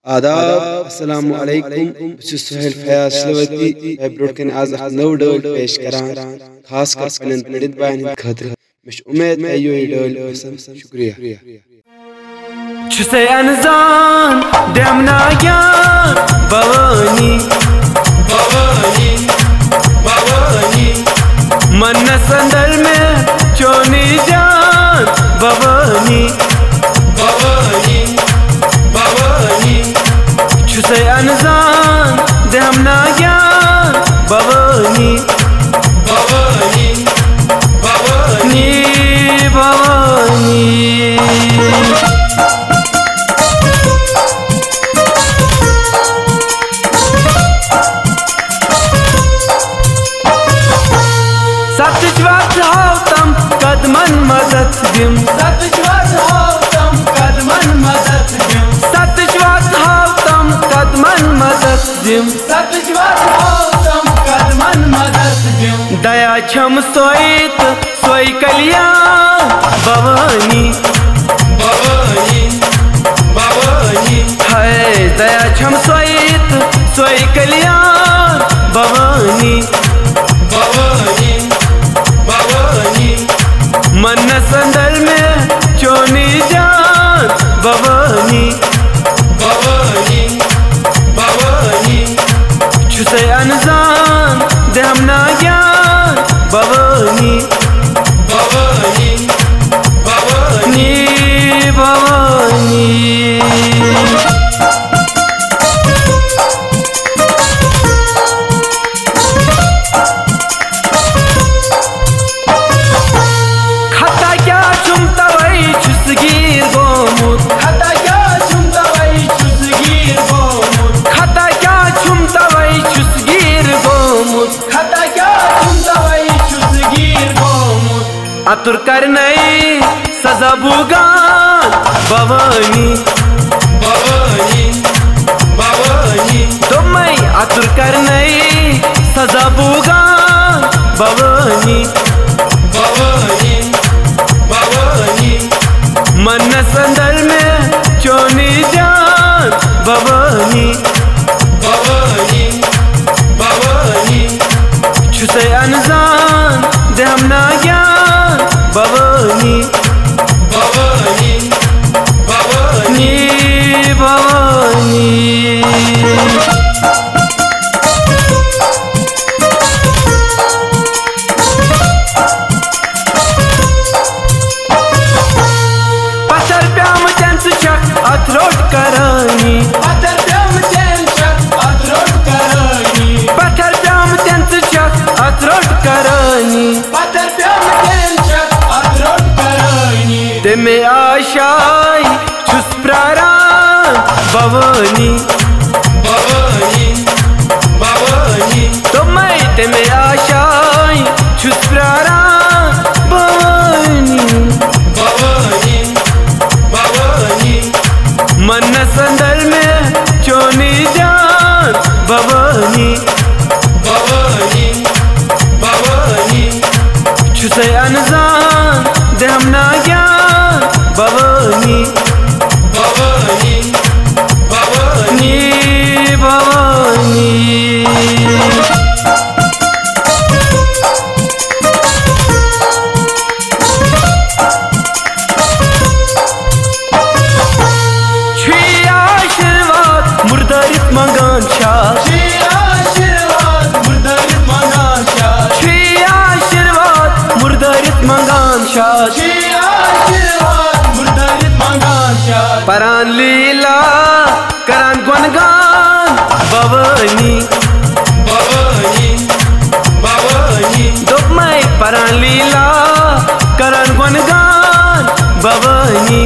आदाब अस्सलामु अलैकुम सुहेल फयाज शलवती ब्रोडकन आज नव डल पेश करान खास कर पनन पीड़ित बायन खातिर मश उम्मीद है यो डल पसंद शुक्रिया छुसे अनजान देमना क्या भवानी भवानी भवानी मन संदल में चोनी जान भवानी भवानी भवानी छुसे अनजान देमना क्या भवानी भवानी भवानी भवानी सतज्वात हावतम कदमन मदद दिम सतज्वात हावतम कदमन मदद दिम सतज्वात हावतम कदमन मदद दिम सतज्वात हावतम कदमन मदद दिम दया छम सोईत सोई कल्याण भवानी भवानी भवानी है दया छम सोईत सोई कल्याण भवानी भवानी मन संदल में चोनी जान भवानी भवानी भवानी छुसे अनजान देमना ज्ञान भवानी भवानी भवानी भवानी अतुर करनई सजा बुगान भवानी भवानी भवानी तुम्हें अतुर करनई सजा बुगान भवानी भवानी भवानी मन संदल में चोनी जान भवानी भवानी भवानी छुसे अनजान देमना ज्ञान भवानी भवानी भवानी भवानी पत्थर प्याम चंस चक अथरोट करानी पत्थर प्याम चंस चक अथरोट करानी पत्थर प्याम चंस चक अथरोट करानी पत्थर प्याम चंस चक अथरोट करानी तेमे आशाई छुस प्रारान भवानी भवानी भवानी तुम्हें तेमे आशाई छुस प्रारान भवानी भवानी भवानी मन संदल में चोनी जान भवानी भवानी भवानी छुसे अनजान देमना ज्ञान भवानी भवानी भवानी भवानी मंगान शाह श्री आशीर्वाद मुर्दारित मंगान शाह श्री आशीर्वाद मुर्दारित मंगान शाह श्री आशीर्वाद मुर्दारित मंगान शाह परान लीला करान गुणगान भवानी भवानी भवानी दुपमय परान लीला करान गुणगान भवानी